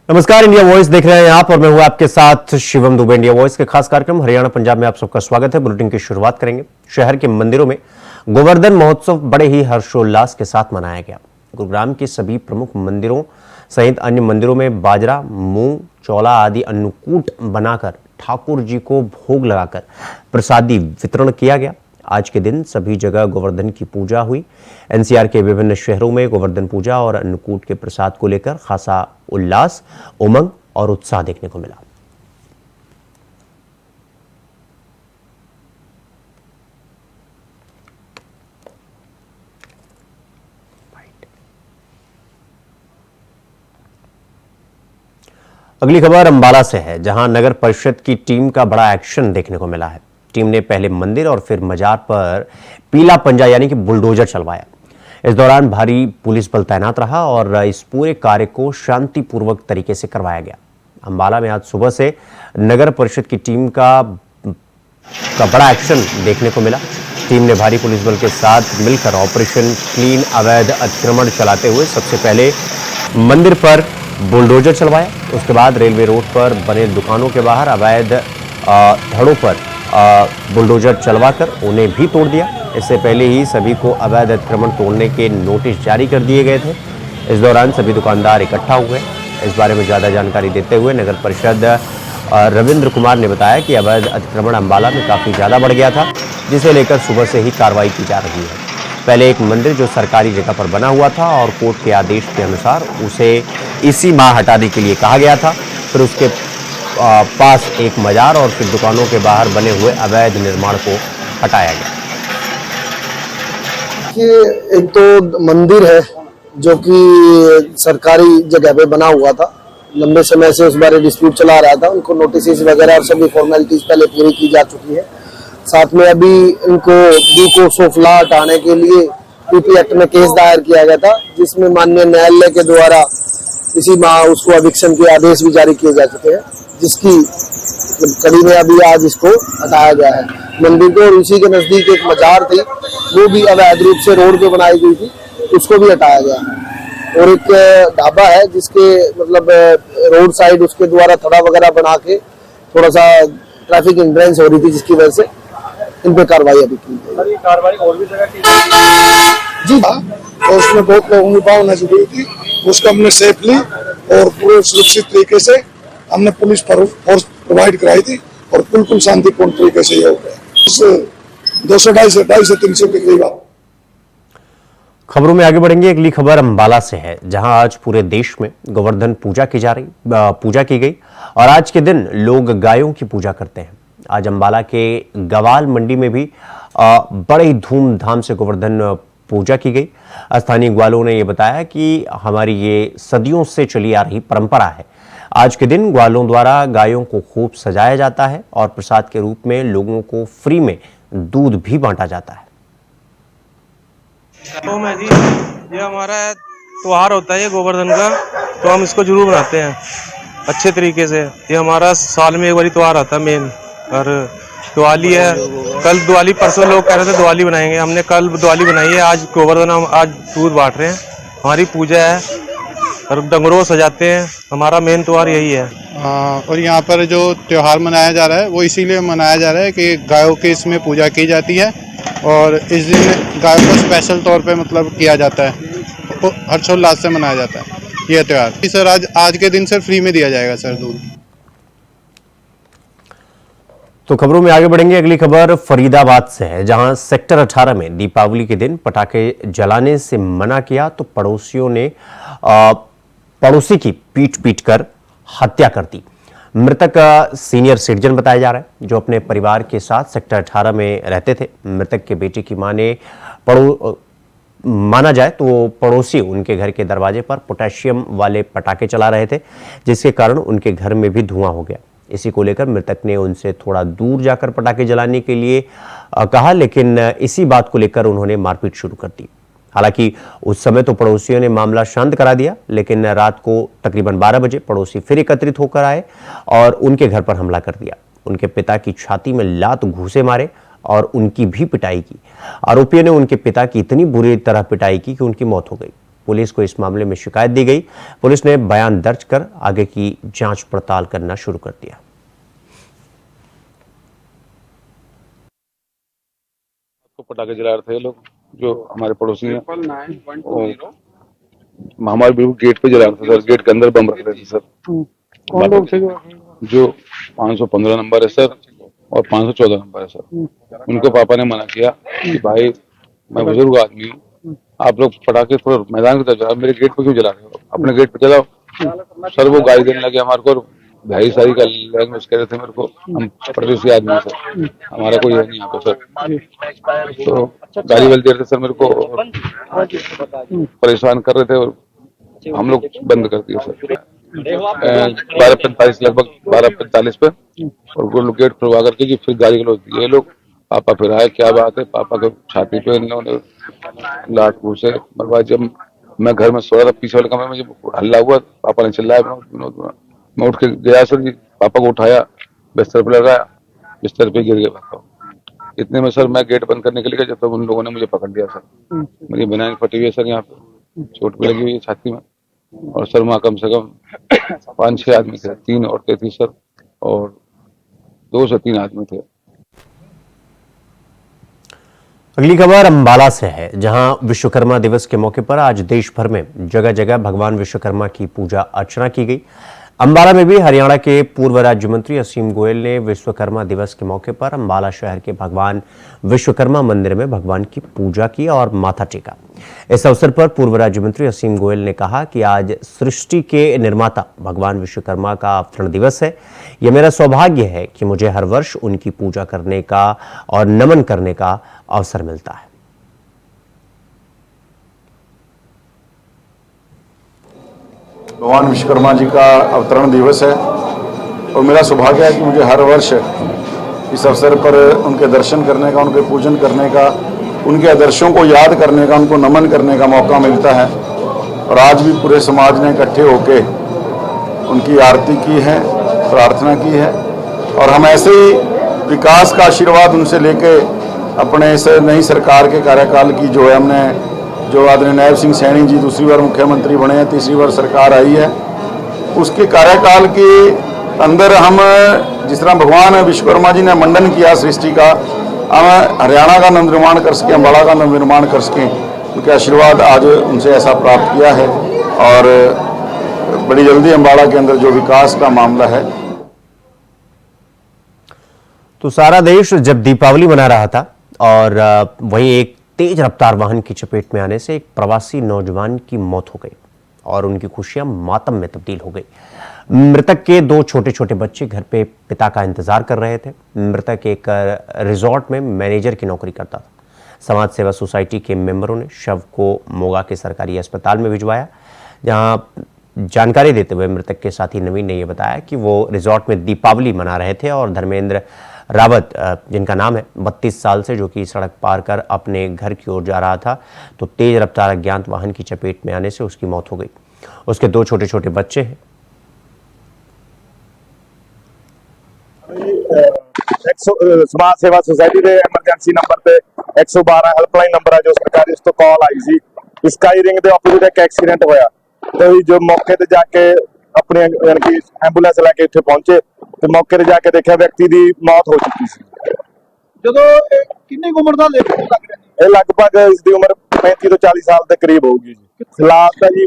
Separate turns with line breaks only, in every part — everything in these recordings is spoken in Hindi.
नमस्कार, इंडिया वॉइस देख रहे हैं आप और मैं हूं आपके साथ शिवम दुबे। इंडिया वॉइस के खास कार्यक्रम हरियाणा पंजाब में आप सबका स्वागत है। बुलेटिन की शुरुआत करेंगे। शहर के मंदिरों में गोवर्धन महोत्सव बड़े ही हर्षोल्लास के साथ मनाया गया। गुरुग्राम के सभी प्रमुख मंदिरों सहित अन्य मंदिरों में बाजरा, मूंग, चौला आदि अन्नकूट बनाकर ठाकुर जी को भोग लगाकर प्रसादी वितरण किया गया। आज के दिन सभी जगह गोवर्धन की पूजा हुई। एनसीआर के विभिन्न शहरों में गोवर्धन पूजा और अन्नकूट के प्रसाद को लेकर खासा उल्लास, उमंग और उत्साह देखने को मिला। अगली खबर अंबाला से है, जहां नगर परिषद की टीम का बड़ा एक्शन देखने को मिला है। टीम ने पहले मंदिर और फिर मजार पर पीला पंजा यानी कि बुलडोजर चलवाया। इस दौरान भारी पुलिस बल तैनात रहा और इस पूरे कार्य को शांतिपूर्वक तरीके से करवाया गया। अंबाला में आज सुबह से नगर परिषद की टीम का बड़ा एक्शन देखने को मिला। टीम ने भारी पुलिस बल के साथ मिलकर ऑपरेशन क्लीन अवैध अतिक्रमण चलाते हुए सबसे पहले मंदिर पर बुलडोजर चलवाया। उसके बाद रेलवे रोड पर बने दुकानों के बाहर अवैध धड़ों पर बुलडोजर चलवाकर उन्हें भी तोड़ दिया। इससे पहले ही सभी को अवैध अतिक्रमण तोड़ने के नोटिस जारी कर दिए गए थे। इस दौरान सभी दुकानदार इकट्ठा हुए। इस बारे में ज्यादा जानकारी देते हुए नगर परिषद रविंद्र कुमार ने बताया कि अवैध अतिक्रमण अंबाला में काफी ज्यादा बढ़ गया था, जिसे लेकर सुबह से ही कार्रवाई की जा रही है। पहले एक मंदिर जो सरकारी जगह पर बना हुआ था और कोर्ट के आदेश के अनुसार उसे इसी माह हटाने के लिए कहा गया था। फिर उसके पास एक मजार और फिर दुकानों के बाहर बने हुए अवैध निर्माण को हटाया गया।
एक तो मंदिर है जो कि सरकारी जगह पे बना हुआ था, लंबे समय से उस बारे डिस्प्यूट चला रहा था। उनको नोटिस वगैरह और सभी फॉर्मेलिटीज पहले पूरी की जा चुकी है। साथ में अभी इनको डीकोर्स ऑफ लॉ हटाने के लिए पीपी एक्ट में केस दायर किया गया था, जिसमें माननीय न्यायालय के द्वारा इसी माह उसको एविक्शन के आदेश भी जारी किए जा चुके हैं, जिसकी कड़ी में अभी आज इसको हटाया गया है। मंदिर को और उसी के नजदीक एक मजार थी, वो भी अवैध रूप से रोड पे बनाई गई थी, उसको भी हटाया गया है। और एक ढाबा है जिसके मतलब रोड साइड उसके द्वारा थड़ा वगैरह बना के थोड़ा सा ट्रैफिक हिंड्रेंस हो रही थी, जिसकी वजह से इन पे कार्रवाई अभी की गई।
कार्रवाई और भी जगह की
जी
हाँ, और उसमें बहुत लोगों की भावना जुड़ी थी। उसको हमने सेफली और पूरे सुरक्षित तरीके से हमने पुलिस फोर्स प्रोवाइड कराई थी और बिल्कुल शांतिपूर्ण तरीके से ये हो गया। 200-250 से 300 के करीब।
खबरों में आगे बढ़ेंगे। अगली खबर अंबाला से है, जहां आज पूरे देश में गोवर्धन पूजा की गई और आज के दिन लोग गायों की पूजा करते हैं। आज अंबाला के गवाल मंडी में भी बड़े ही धूमधाम से गोवर्धन पूजा की गई। स्थानीय ग्वालों ने यह बताया कि हमारी ये सदियों से चली आ रही परंपरा है। आज के दिन ग्वालों द्वारा गायों को खूब सजाया जाता है और प्रसाद के रूप में लोगों को फ्री में दूध भी बांटा जाता है।
तो मैं जी, ये हमारा त्योहार होता है ये गोवर्धन का, तो हम इसको जरूर मनाते हैं अच्छे तरीके से। ये हमारा साल में एक बार त्योहार आता है मेन। और दिवाली है, कल दिवाली, परसों लोग कह रहे थे दिवाली बनाएंगे, हमने कल दिवाली बनाई है। आज गोवर्धन हम आज दूध बांट रहे हैं, हमारी पूजा है और डंगरों सजाते हैं। हमारा मेन त्योहार यही है।
और यहाँ पर जो त्योहार मनाया जा रहा है वो इसीलिए मनाया जा रहा है कि गायों की इसमें पूजा की जाती है और इस दिन गायों को स्पेशल तौर पे मतलब किया जाता है, तो हर्षोल्लास से मनाया जाता है यह त्योहार। सर आज के दिन सर फ्री में दिया जाएगा सर दूध।
तो खबरों में आगे बढ़ेंगे। अगली खबर फरीदाबाद से है, जहां सेक्टर 18 में दीपावली के दिन पटाखे जलाने से मना किया तो पड़ोसियों ने पड़ोसी की पीट कर हत्या कर दी। मृतक सीनियर सिटीजन बताया जा रहा है, जो अपने परिवार के साथ सेक्टर 18 में रहते थे। मृतक के बेटे की मां ने माना जाए तो पड़ोसी उनके घर के दरवाजे पर पोटेशियम वाले पटाखे चला रहे थे, जिसके कारण उनके घर में भी धुआं हो गया। इसी को लेकर मृतक ने उनसे थोड़ा दूर जाकर पटाखे जलाने के लिए कहा, लेकिन इसी बात को लेकर उन्होंने मारपीट शुरू कर दी। हालांकि उस समय तो पड़ोसियों ने मामला शांत करा दिया, लेकिन रात को तकरीबन 12 बजे पड़ोसी फिर एकत्रित होकर आए और उनके घर पर हमला कर दिया। उनके पिता की छाती में लात घूंसे मारे और उनकी भी पिटाई की। आरोपियों ने उनके पिता की इतनी बुरी तरह पिटाई की कि उनकी मौत हो गई। पुलिस को इस मामले में शिकायत दी गई। पुलिस ने बयान दर्ज कर आगे की जांच पड़ताल करना शुरू कर दिया।
पटाखे जला रहे थे ये लोग, जो हमारे पड़ोसी हैं, हमारे बिल्कुल गेट पे जला रहे थे सर। गेट के अंदर बम रख रहे थे सर।
कौन लोग थे
जो 515 नंबर है सर और 514 नंबर है सर। उनको पापा ने मना किया कि भाई मैं बुजुर्ग आदमी हूँ, आप लोग पटाखे थोड़ा मैदान की तरफ जलाओ, मेरे गेट पे क्यों जला रहे हो, अपने गेट पे जलाओ। सर वो गाली देने लगे हमारे को, भाई सारी का लैंग्वेज कह रहे थे मेरे को। हम परदेसी आदमी हैं सर, हमारा कोई है नहीं यहाँ पे सर। तो गाली वाली दे रहे थे सर मेरे को, परेशान कर रहे थे और हम लोग बंद कर दिए सर। 12:45 लगभग 12:45 पे, और वो लोग गेट खुलवा करके जी फिर गाली गलौज दिए ये लोग। पापा फिर आए, क्या बात है, पापा के छाती पे इन लोगों ने लाठ से मरवा। जब मैं घर में सो रहा था पीछे वाले कमरे में, जब हल्ला हुआ पापा ने चिल्लाया, मैं उठ के गया सर जी, पापा को उठाया, बिस्तर पे लगाया, बिस्तर पे गिर गया पापा। इतने में सर मैं गेट बंद करने के लिए गया, जब तक उन लोगों ने मुझे पकड़ लिया सर। मेरी बनान फटी हुई है सर, यहाँ पे चोट भी लगी हुई है छाती में। और सर वहाँ कम से कम 5-6 आदमी थे, 3 औरतें थी सर और 2 से 3 आदमी थे।
अगली खबर अंबाला से है, जहां विश्वकर्मा दिवस के मौके पर आज देश भर में जगह जगह भगवान विश्वकर्मा की पूजा अर्चना की गई। अंबाला में भी हरियाणा के पूर्व राज्य मंत्री असीम गोयल ने विश्वकर्मा दिवस के मौके पर अंबाला शहर के भगवान विश्वकर्मा मंदिर में भगवान की पूजा की और माथा टेका। इस अवसर पर पूर्व राज्य मंत्री असीम गोयल ने कहा कि आज सृष्टि के निर्माता भगवान विश्वकर्मा का अवतरण दिवस है। यह मेरा सौभाग्य है कि मुझे हर वर्ष उनकी पूजा करने का और नमन करने का अवसर मिलता है।
भगवान विश्वकर्मा जी का अवतरण दिवस है और मेरा सौभाग्य है कि मुझे हर वर्ष इस अवसर पर उनके दर्शन करने का, उनके पूजन करने का, उनके आदर्शों को याद करने का, उनको नमन करने का मौका मिलता है। और आज भी पूरे समाज ने इकट्ठे होके उनकी आरती की है, प्रार्थना की है। और हम ऐसे ही विकास का आशीर्वाद उनसे लेके अपने इस नई सरकार के कार्यकाल की जो है, हमने जो आदरणीय नायब सिंह सैनी जी दूसरी बार मुख्यमंत्री बने हैं, तीसरी बार सरकार आई है, उसके कार्यकाल के अंदर हम जिस तरह भगवान विश्वकर्मा जी ने मंडन किया सृष्टि का, हम हरियाणा का नवनिर्माण कर सकें, अम्बाला का नवनिर्माण कर सकें, उनके आशीर्वाद आज उनसे ऐसा प्राप्त किया है। और बड़ी जल्दी अम्बाला के अंदर जो विकास का मामला है।
तो सारा देश जब दीपावली मना रहा था और वहीं एक तेज रफ्तार वाहन की चपेट में आने से एक प्रवासी नौजवान की मौत हो गई और उनकी खुशियां मातम में तब्दील हो गई। मृतक के 2 छोटे छोटे बच्चे घर पे पिता का इंतजार कर रहे थे। मृतक एक रिजॉर्ट में मैनेजर की नौकरी करता था। समाज सेवा सोसाइटी के मेंबरों ने शव को मोगा के सरकारी अस्पताल में भिजवाया, जहां जानकारी देते हुए मृतक के साथी नवीन ने यह बताया कि वो रिजॉर्ट में दीपावली मना रहे थे और धर्मेंद्र रावत, जिनका नाम है, 32 साल से, जो कि सड़क पार कर अपने घर की ओर जा रहा था, तो तेज रफ्तार अज्ञात वाहन की चपेट में आने से उसकी मौत हो गई। उसके 2 छोटे छोटे बच्चे हैं।
समाज सेवा सोसाइटी के एमरजेंसी नंबर पे 112 हेल्पलाइन नंबर है जो सरकारी, उस तो कॉल आई सी स्काई रिंग के ऑपोजिट एक एक्सीडेंट होया। तो जो मौके ते जाके अपने एंबुलेंस लेके इत्थे पहुंचे तो मौके ते जाके देखा व्यक्ति की मौत हो चुकी सी।
ਜਦੋਂ ਕਿੰਨੀ ਉਮਰ ਦਾ ਲੱਗ ਰਿਹਾ
ਇਹ ਲਗਭਗ ਇਸ ਦੀ ਉਮਰ 35 ਤੋਂ 40 ਸਾਲ ਦੇ ਕਰੀਬ ਹੋਊਗੀ ਜੀ। ਫਿਲਹਾਲ ਤਾਂ ਜੀ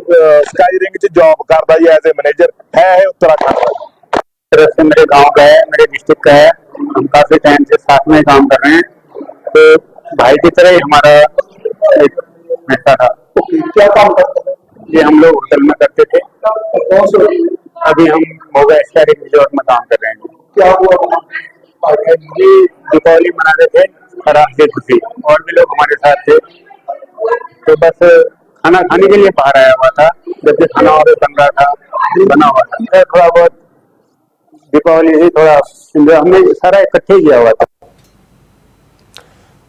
स्काई रिंग च जॉब करता जी एज ए मैनेजर है उत्तराखंड का।
से मेरे गांव का है, मेरे डिस्ट्रिक्ट का है, हम काफी टाइम से साथ में काम कर रहे हैं। तो भाई की तरह ही हमारा एक ऐसा था।
क्या काम करते हैं?
ये हम लोग होटल में करते थे। अभी हम मोगा स्काई रिजॉर्ट में काम कर रहे हैं।
क्या हुआ?
जी दीपावली मना रहे थे, खराब से खुशी, और भी लोग हमारे साथ थे। तो बस खाना खाने के लिए बाहर आया हुआ था, जबकि खाना और बन रहा था, बना हुआ था। थोड़ा बहुत दीपावली ही थोड़ा हमने सारा इकट्ठे किया हुआ था।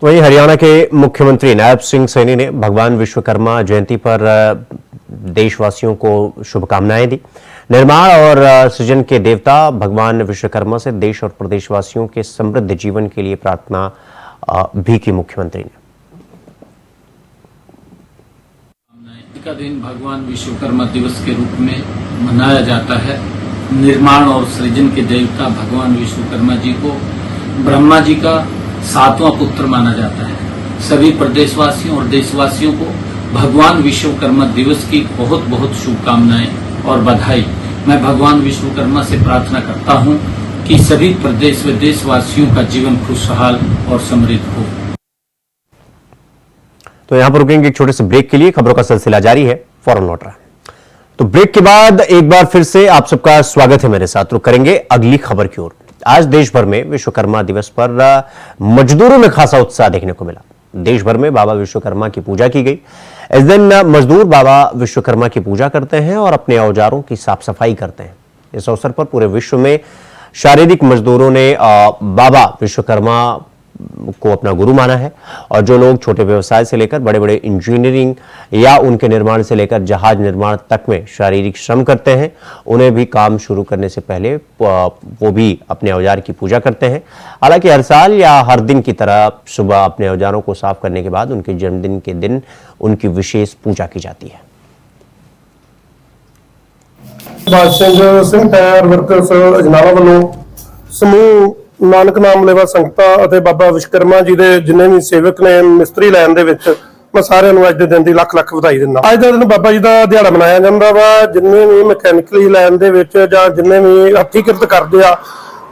वहीं हरियाणा के मुख्यमंत्री नायब सिंह सैनी ने भगवान विश्वकर्मा जयंती पर देशवासियों को शुभकामनाएं दी। निर्माण और सृजन के देवता भगवान विश्वकर्मा से देश और प्रदेशवासियों के समृद्ध जीवन के लिए प्रार्थना भी की मुख्यमंत्री ने।
का दिन भगवान विश्वकर्मा दिवस के रूप में मनाया जाता है। निर्माण और सृजन के देवता भगवान विश्वकर्मा जी को ब्रह्मा जी का 7वां पुत्र माना जाता है। सभी प्रदेशवासियों और देशवासियों को भगवान विश्वकर्मा दिवस की बहुत बहुत शुभकामनाएं और बधाई। मैं भगवान विश्वकर्मा से प्रार्थना करता हूं कि सभी प्रदेश व देशवासियों का जीवन खुशहाल और समृद्ध हो।
तो यहां पर रुकेंगे एक छोटे से ब्रेक के लिए। खबरों का सिलसिला जारी है, फौरन लौट रहा है। तो ब्रेक के बाद एक बार फिर से आप सबका स्वागत है मेरे साथ। रुक करेंगे अगली खबर की ओर। आज देश भर में विश्वकर्मा दिवस पर मजदूरों में खासा उत्साह देखने को मिला। देश भर में बाबा विश्वकर्मा की पूजा की गई। इस दिन मजदूर बाबा विश्वकर्मा की पूजा करते हैं और अपने औजारों की साफ सफाई करते हैं। इस अवसर पर पूरे विश्व में शारीरिक मजदूरों ने बाबा विश्वकर्मा को अपना गुरु माना है और जो लोग छोटे व्यवसाय से लेकर बड़े बड़े इंजीनियरिंग या उनके निर्माण से लेकर जहाज निर्माण तक में शारीरिक श्रम करते हैं, उन्हें भी काम शुरू करने से पहले वो भी अपने औजार की पूजा करते हैं। हालांकि हर साल या हर दिन की तरह सुबह अपने औजारों को साफ करने के बाद उनके जन्मदिन के दिन उनकी विशेष पूजा की जाती है।
टायर वर्कर्स अजनाला वालों समूह नानक नाम लेवा संगतां ਅਤੇ ਬਾਬਾ ਵਿਸ਼ਵਕਰਮਾ ਜੀ ਦੇ ਜਿੰਨੇ ਵੀ ਸੇਵਕ ਨੇ ਮਿਸਤਰੀ ਲਾਈਨ ਦੇ ਵਿੱਚ ਮੈਂ ਸਾਰਿਆਂ ਨੂੰ ਅੱਜ ਦੇ ਦਿਨ ਦੀ ਲੱਖ ਲੱਖ ਵਧਾਈ ਦਿੰਦਾ। ਅੱਜ ਦਾ ਦਿਨ ਬਾਬਾ ਜੀ ਦਾ ਦਿਹਾੜਾ ਮਨਾਇਆ ਜਾਂਦਾ ਵਾ। ਜਿੰਨੇ ਵੀ ਮਕੈਨਿਕਲੀ ਲਾਈਨ ਦੇ ਵਿੱਚ ਜਾਂ ਜਿੰਨੇ ਵੀ ਹੱਥੀਂ ਕਿਰਤ ਕਰਦੇ ਆ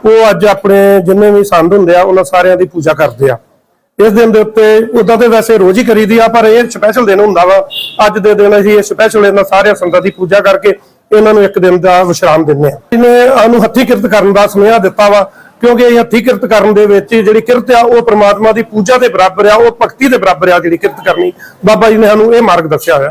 ਉਹ ਅੱਜ ਆਪਣੇ ਜਿੰਨੇ ਵੀ ਸੰਦ ਹੁੰਦੇ ਆ ਉਹਨਾਂ ਸਾਰਿਆਂ ਦੀ ਪੂਜਾ ਕਰਦੇ ਆ। ਇਸ ਦਿਨ ਦੇ ਉੱਤੇ ਉਦਾਂ ਤੇ ਵੈਸੇ ਰੋਜ਼ ਹੀ ਕਰੀਦੀ ਆ, ਪਰ ਇਹ ਸਪੈਸ਼ਲ ਦਿਨ ਹੁੰਦਾ ਵਾ। ਅੱਜ ਦੇ ਦਿਨ ਅਸੀਂ ਇਹ ਸਪੈਸ਼ਲ ਇਹਨਾਂ ਸਾਰਿਆਂ ਸੰਤਾਂ ਦੀ ਪੂਜਾ ਕਰਕੇ ਇਹਨਾਂ ਨੂੰ ਇੱਕ ਦਿਨ ਦਾ ਵਿਸ਼ਰਾਮ ਦਿੰਦੇ ਆ। ਇਹਨੇ ਸਾਨੂੰ ਹੱਥੀਂ ਕਿਰਤ ਕਰਨ ਦਾ ਸੁਨੇਹਾ ਦਿੱਤਾ ਵਾ क्योंकि हथी किरत करने जी किरत आ वो परमात्मा की पूजा के बराबर आ, वो भगती के बराबर आ जी किरत करनी। बाबा जी ने सानू ये मार्ग दस्या है।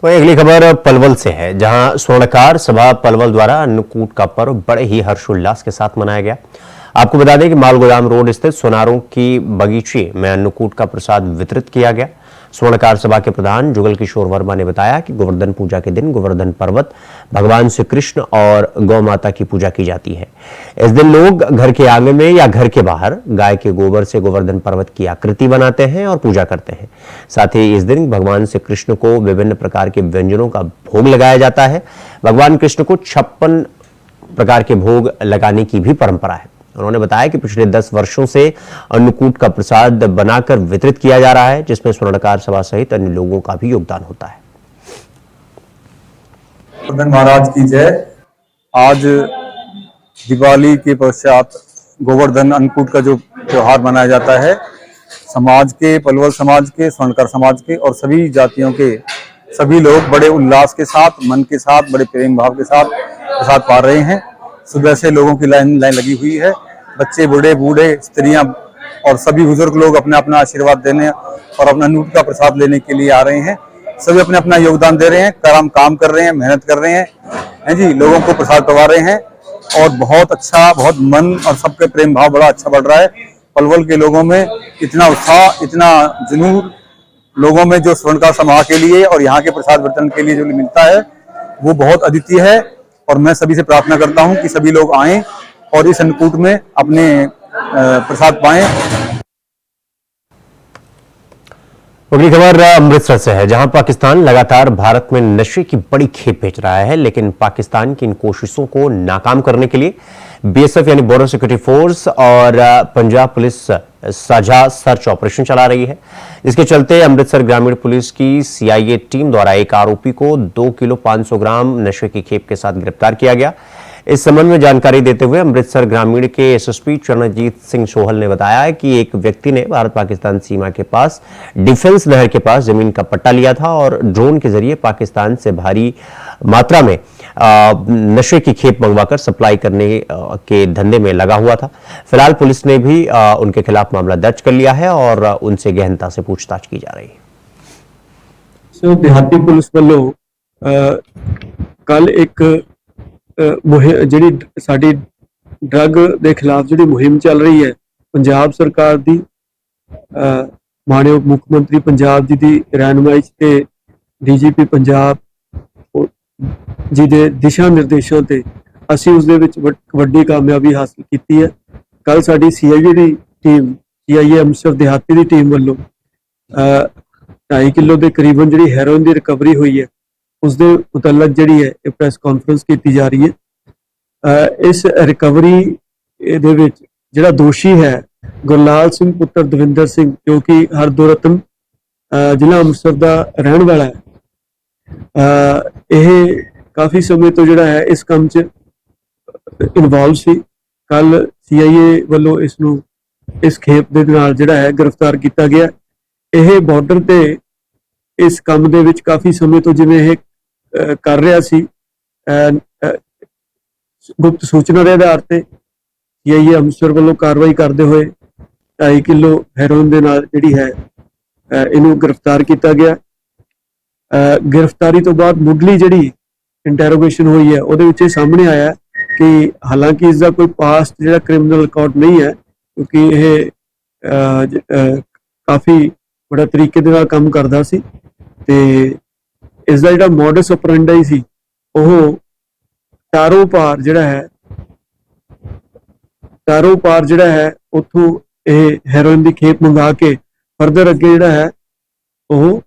तो अगली खबर पलवल से है, जहां स्वर्णकार सभा पलवल द्वारा अन्नकूट का पर्व बड़े ही हर्षोल्लास के साथ मनाया गया। आपको बता दें कि मालगोदाम रोड स्थित सोनारों की बगीचे में अन्नकूट का प्रसाद वितरित किया गया। स्वर्णकार सभा के प्रधान जुगल किशोर वर्मा ने बताया कि गोवर्धन पूजा के दिन गोवर्धन पर्वत भगवान श्री कृष्ण और गौ माता की पूजा की जाती है। इस दिन लोग घर के आंगन में या घर के बाहर गाय के गोबर से गोवर्धन पर्वत की आकृति बनाते हैं और पूजा करते हैं। साथ ही इस दिन भगवान श्री कृष्ण को विभिन्न प्रकार के व्यंजनों का भोग लगाया जाता है। भगवान कृष्ण को 56 प्रकार के भोग लगाने की भी परंपरा है। उन्होंने बताया कि पिछले 10 वर्षों से अन्नकूट का प्रसाद बनाकर वितरित किया जा रहा है, जिसमें स्वर्णकार सभा सहित अन्य लोगों का भी योगदान होता है।
गोवर्धन महाराज की जय। आज दिवाली के पश्चात गोवर्धन अन्नकूट का जो त्योहार मनाया जाता है, समाज के, पलवल समाज के, स्वर्णकार समाज के और सभी जातियों के सभी लोग बड़े उल्लास के साथ, मन के साथ, बड़े प्रेम भाव के साथ प्रसाद पा रहे हैं। सुबह से लोगों की लाइन लगी हुई है। बच्चे, बूढ़े, स्त्रियां और सभी बुजुर्ग लोग अपना अपना आशीर्वाद देने और अपना अन्नकूट का प्रसाद लेने के लिए आ रहे हैं। सभी अपने अपना योगदान दे रहे हैं, काम कर रहे हैं, मेहनत कर रहे हैं जी, लोगों को प्रसाद करवा रहे हैं और बहुत अच्छा, बहुत मन और सबके प्रेम भाव बड़ा अच्छा बढ़ रहा है। पलवल के लोगों में इतना उत्साह, इतना जुनून लोगों में जो स्वर्णकार समाज के लिए और यहाँ के प्रसाद वितरण के लिए जो मिलता है वो बहुत अद्वितीय है। और मैं सभी से प्रार्थना करता हूं कि सभी लोग आएं और इस अन्नकूट में अपने प्रसाद पाएं।
अगली खबर अमृतसर से है, जहां पाकिस्तान लगातार भारत में नशे की बड़ी खेप भेज रहा है, लेकिन पाकिस्तान की इन कोशिशों को नाकाम करने के लिए बीएसएफ यानी बॉर्डर सिक्योरिटी फोर्स और पंजाब पुलिस साझा सर्च ऑपरेशन चला रही है। इसके चलते अमृतसर ग्रामीण पुलिस की सीआईए टीम द्वारा एक आरोपी को 2 किलो 500 ग्राम नशे की खेप के साथ गिरफ्तार किया गया। इस संबंध में जानकारी देते हुए अमृतसर ग्रामीण के एसएसपी चरणजीत सिंह सोहल ने बताया कि एक व्यक्ति ने भारत पाकिस्तान सीमा के पास डिफेंस नहर के पास जमीन का पट्टा लिया था और ड्रोन के जरिए पाकिस्तान से भारी मात्रा में नशे की खेप मंगवाकर सप्लाई करने के धंधे में लगा हुआ था। फिलहाल पुलिस ने भी उनके खिलाफ मामला दर्ज कर लिया है और उनसे गहनता से पूछताछ की जा रही है।
देहाती पुलिस वालों कल एक ਜਿਹੜੀ ਸਾਡੀ ਡਰੱਗ ਦੇ ਖਿਲਾਫ ਜਿਹੜੀ ਮੁਹਿੰਮ ਚੱਲ ਰਹੀ ਹੈ, ਪੰਜਾਬ ਸਰਕਾਰ ਦੀ ਮਾਨਯੋਗ ਮੁੱਖ ਮੰਤਰੀ ਪੰਜਾਬ ਜੀ ਦੀ ਰਹਿਨੁਮਾਈ ਤੇ ਡੀਜੀਪੀ ਪੰਜਾਬ ਜੀ ਦੇ ਦਿਸ਼ਾ ਨਿਰਦੇਸ਼ਾਂ ਤੇ ਅਸੀਂ ਉਸ ਦੇ ਵਿੱਚ ਵੱਡੀ ਕਾਮਯਾਬੀ ਹਾਸਲ ਕੀਤੀ ਹੈ। ਕੱਲ ਸਾਡੀ ਸੀਆਈਏ ਦੀ ਟੀਮ, ਸੀਆਈਏ ਅੰਮ੍ਰਿਤਸਰ ਦਿਹਾਤੀ ਦੀ ਟੀਮ ਵੱਲੋਂ 2.5 किलो ਦੇ ਕਰੀਬਨ ਜਿਹੜੀ ਹੈਰੋਇਨ ਦੀ ਰਿਕਵਰੀ ਹੋਈ ਹੈ ਉਸ ਦੇ ਮੁਤਲਕ ਜਿਹੜੀ ਹੈ ਇਹ ਪ੍ਰੈਸ ਕਾਨਫਰੰਸ ਕੀਤੀ ਜਾ ਰਹੀ ਹੈ। ਇਸ ਰਿਕਵਰੀ ਦੇ ਵਿੱਚ ਜਿਹੜਾ ਦੋਸ਼ੀ ਹੈ ਗੁਰਲਾਲ ਸਿੰਘ ਪੁੱਤਰ ਦਵਿੰਦਰ ਸਿੰਘ ਜੋ ਕਿ ਹਰਦੋਰਤਨ ਜ਼ਿਲ੍ਹਾ ਅੰਮ੍ਰਿਤਸਰ ਦਾ ਰਹਿਣ ਵਾਲਾ ਹੈ, ਇਹ ਕਾਫੀ ਸਮੇਂ ਤੋਂ ਜਿਹੜਾ ਹੈ ਇਸ ਕੰਮ 'ਚ ਇਨਵੋਲਵ ਸੀ। ਕੱਲ CIA ਵੱਲੋਂ ਇਸ ਨੂੰ ਇਸ ਖੇਪ ਦੇ ਨਾਲ ਜਿਹੜਾ ਹੈ ਗ੍ਰਿਫਤਾਰ ਕੀਤਾ ਗਿਆ। ਇਹ ਬਾਰਡਰ ਤੇ ਇਸ ਕੰਮ ਦੇ ਵਿੱਚ ਕਾਫੀ ਸਮੇਂ ਤੋਂ ਜਿਵੇਂ ਇਹ ਕਰ ਰਿਹਾ ਸੀ, ਗੁਪਤ ਸੂਚਨਾ ਦੇ ਆਧਾਰ ਤੇ CIA ਅੰਮ੍ਰਿਤਸਰ ਵੱਲੋਂ ਕਾਰਵਾਈ ਕਰਦੇ ਹੋਏ 2.5 ਕਿਲੋ ਹੈਰੋਇਨ ਦੇ ਨਾਲ ਜਿਹੜੀ ਹੈ ਇਹਨੂੰ ਗ੍ਰਿਫਤਾਰ ਕੀਤਾ ਗਿਆ। ਗ੍ਰਿਫਤਾਰੀ ਤੋਂ ਬਾਅਦ ਮੁੱਢਲੀ ਜਿਹੜੀ ਇੰਟਰੋਗੇਸ਼ਨ ਹੋਈ ਹੈ ਉਹਦੇ ਵਿੱਚ ਇਹ ਸਾਹਮਣੇ ਆਇਆ ਕਿ ਹਾਲਾਂਕਿ ਇਸ ਦਾ ਕੋਈ ਪਾਸਟ ਜਿਹੜਾ ਕ੍ਰਿਮੀਨਲ ਰਿਕਾਰਡ ਨਹੀਂ ਹੈ, ਕਿਉਂਕਿ ਇਹ ਕਾਫੀ ਬੜਾ ਤਰੀਕੇ ਦੇ ਨਾਲ ਕੰਮ ਕਰਦਾ ਸੀ ਤੇ ਇਸ ਦਾ ਜਿਹੜਾ ਮੋਡਸ ਆਪਰੈਂਡੀ ਸੀ ਉਹ ਤਾਰੋ ਪਾਰ ਜਿਹੜਾ ਹੈ ਉੱਥੋਂ ਇਹ ਹੈਰੋਇਨ ਦੀ ਖੇਪ ਮੰਗਾ ਕੇ ਫਰਦਰ ਅੱਗੇ ਜਿਹੜਾ ਹੈ ਉਹ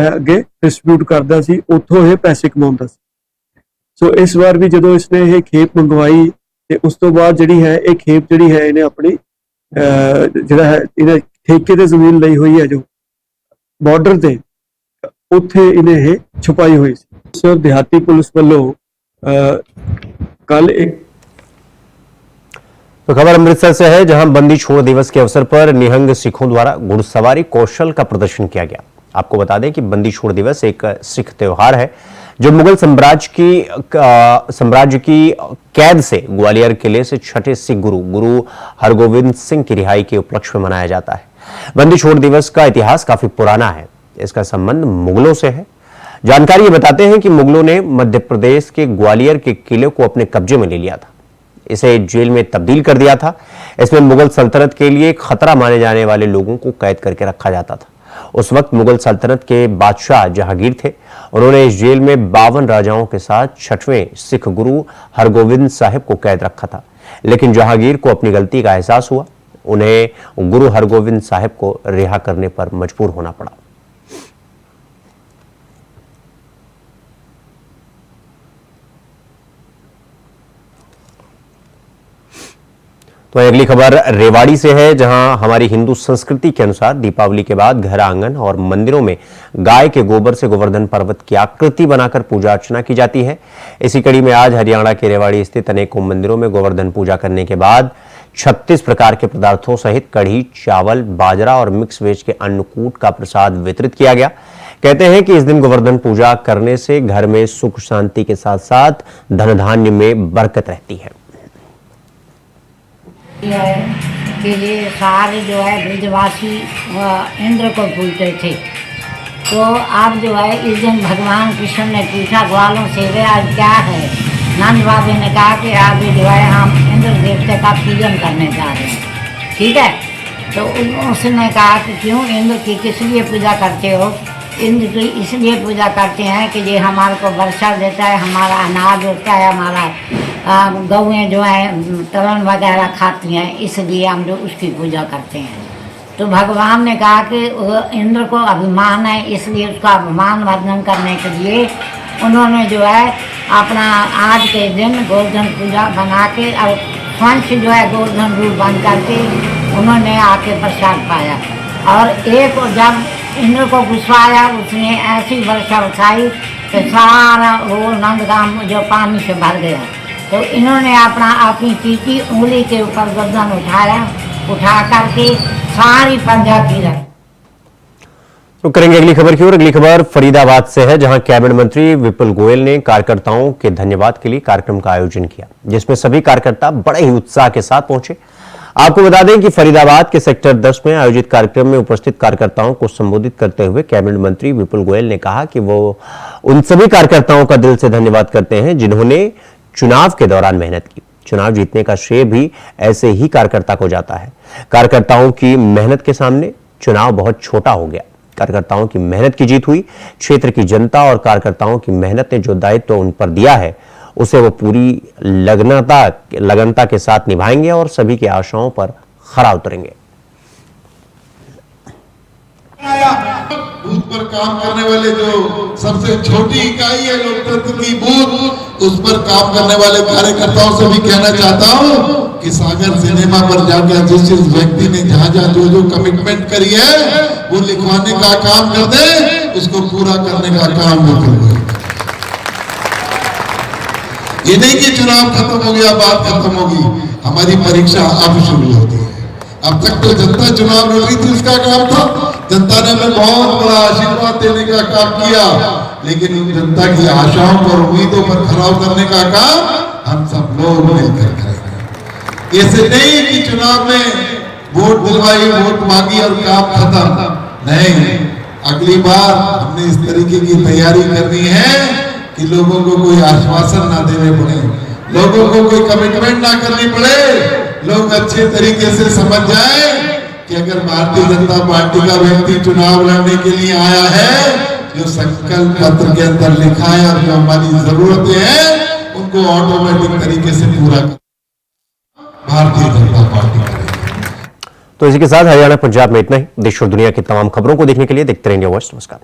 ਅੱਗੇ ਡਿਸਟ੍ਰੀਬਿਊਟ ਕਰਦਾ ਸੀ, ਉੱਥੋਂ ਇਹ ਪੈਸੇ ਕਮਾਉਂਦਾ ਸੀ। ਸੋ ਇਸ ਵਾਰ ਵੀ ਜਦੋਂ ਇਸਨੇ ਇਹ ਖੇਪ ਮੰਗਵਾਈ ਤੇ ਉਸ ਤੋਂ ਬਾਅਦ ਜਿਹੜੀ ਹੈ ਇਹ ਖੇਪ ਜਿਹੜੀ ਹੈ ਇਹਨੇ ਆਪਣੀ ਜਿਹੜਾ ਹੈ ਇਹਨੇ ਠੇਕੇ ਤੇ ਜ਼ਮੀਨ ਲਈ ਹੋਈ ਹੈ ਜੋ ਬਾਰਡਰ ਤੇ, ਉੱਥੇ ਇਹਨੇ ਇਹ ਛੁਪਾਈ ਹੋਈ ਸੀ। ਸਰ ਦਿਹਾਤੀ ਪੁਲਿਸ ਵੱਲੋਂ कल एक
तो खबर अमृतसर से है, जहां बंदी छोड़ दिवस के अवसर पर निहंग सिखों द्वारा घुड़सवारी कौशल का प्रदर्शन किया गया। आपको बता दें कि बंदी छोड़ दिवस एक सिख त्योहार है जो मुगल साम्राज्य की कैद से ग्वालियर किले से छठे सिख गुरु हरगोविंद सिंह की रिहाई के उपलक्ष्य में मनाया जाता है। बंदी छोड़ दिवस का इतिहास काफी पुराना है, इसका संबंध मुगलों से है। जानकारी ये बताते हैं कि मुगलों ने मध्य प्रदेश के ग्वालियर के किले को अपने कब्जे में ले लिया था, इसे जेल में तब्दील कर दिया था। इसमें मुगल सल्तनत के लिए खतरा माने जाने वाले लोगों को कैद करके रखा जाता था। उस वक्त मुगल सल्तनत के बादशाह जहांगीर थे, उन्होंने इस जेल में 52 राजाओं के साथ छठवें सिख गुरु हरगोविंद साहिब को कैद रखा था। लेकिन जहांगीर को अपनी गलती का एहसास हुआ, उन्हें गुरु हरगोविंद साहिब को रिहा करने पर मजबूर होना पड़ा। तो अगली खबर रेवाड़ी से है, जहां हमारी हिंदू संस्कृति के अनुसार दीपावली के बाद घर आंगन और मंदिरों में गाय के गोबर से गोवर्धन पर्वत की आकृति बनाकर पूजा अर्चना की जाती है। इसी कड़ी में आज हरियाणा के रेवाड़ी स्थित अनेकों मंदिरों में गोवर्धन पूजा करने के बाद 36 प्रकार के पदार्थों सहित कढ़ी, चावल, बाजरा और मिक्स वेज के अन्नकूट का प्रसाद वितरित किया गया। कहते हैं कि इस दिन गोवर्धन पूजा करने से घर में सुख शांति के साथ साथ धन धान्य में बरकत रहती है।
कि ये सारे जो है ब्रजवासी इंद्र को पूजते थे, तो अब जो है इस दिन भगवान कृष्ण ने पूछा ग्वालों से वे आज क्या है। नंद बाबू ने कहा कि आज जो है हम इंद्र देवते का पूजन करने जा रहे हैं, ठीक है। तो उसने कहा कि क्यों इंद्र की किस लिए पूजा करते हो। इंद्र की इसलिए पूजा करते हैं कि ये हमारे को वर्षा देता है, हमारा अनाज होता है, हमारा गौएँ जो है तरण वगैरह खाती हैं, इसलिए हम जो उसकी पूजा करते हैं। तो भगवान ने कहा कि इंद्र को अभिमान है, इसलिए उसका अभिमान वर्धन करने के लिए उन्होंने जो है अपना आज के दिन गोवर्धन पूजा बना के और वंश जो है गोवर्धन रूप बन करके उन्होंने आके प्रसाद पाया। और एक जब इंद्र को गुस्सा आया, उसने ऐसी वर्षा उठाई कि सारा वो नंदगाम जो पानी से भर गया। तो इन्होंने अपनी तीखी उंगली के ऊपर गर्दन उठा करके सारी पंजा की रखी।
तो करेंगे अगली खबर की ओर। अगली खबर फरीदाबाद से है, जहां कैबिनेट मंत्री विपुल गोयल ने कार्यकर्ताओं के धन्यवाद के लिए कार्यक्रम का आयोजन किया, जिसमें सभी कार्यकर्ता बड़े ही उत्साह के साथ पहुंचे। आपको बता दें कि फरीदाबाद के सेक्टर 10 में आयोजित कार्यक्रम में उपस्थित कार्यकर्ताओं को संबोधित करते हुए कैबिनेट मंत्री विपुल गोयल ने कहा कि वो उन सभी कार्यकर्ताओं का दिल से धन्यवाद करते हैं जिन्होंने चुनाव के दौरान मेहनत की। चुनाव जीतने का श्रेय भी ऐसे ही कार्यकर्ता को जाता है। कार्यकर्ताओं की मेहनत के सामने चुनाव बहुत छोटा हो गया। कार्यकर्ताओं की मेहनत की जीत हुई। क्षेत्र की जनता और कार्यकर्ताओं की मेहनत ने जो दायित्व उन पर दिया है उसे वो पूरी लगनता के साथ निभाएंगे और सभी की आशाओं पर खरा उतरेंगे।
बूथ पर काम करने वाले जो सबसे छोटी इकाई है लोकतंत्र की बूथ, उस पर काम करने वाले कार्यकर्ताओं से भी कहना चाहता हूं कि सागर सिनेमा पर जाकर जिस व्यक्ति ने जहां जो कमिटमेंट करी है वो लिखवाने का काम कर दे, उसको पूरा करने का काम वो करें। ये नहीं कि चुनाव खत्म हो गया, बात खत्म होगी, हमारी परीक्षा अब शुरू होती है। अब तक तो जनता चुनाव लड़ रही थी, उसका काम था, जनता ने हमें बहुत बड़ा आशीर्वाद देने का काम किया, लेकिन उन जनता की आशाओं पर उम्मीदों पर खरा उतरने का काम हम सब लोग मिलकर करेंगे। ऐसे नहीं कि चुनाव में वोट दिलवाई, वोट मांगी और काम खत्म, नहीं, अगली बार हमने इस तरीके की तैयारी करनी है कि लोगों को कोई आश्वासन ना देने पड़े, लोगों को कोई कमिटमेंट ना करनी पड़े, लोग अच्छे तरीके से समझ जाए कि अगर भारतीय जनता पार्टी का व्यक्ति चुनाव लड़ने के लिए आया है, जो संकल्प पत्र के अंदर लिखा है और जो हमारी जरूरतें हैं उनको ऑटोमेटिक तरीके से पूरा भारतीय जनता पार्टी करेगी।
तो इसी के साथ हरियाणा पंजाब में इतना ही। देश और दुनिया की तमाम खबरों को देखने के लिए देखते रहिए इंडिया वॉइस। नमस्कार।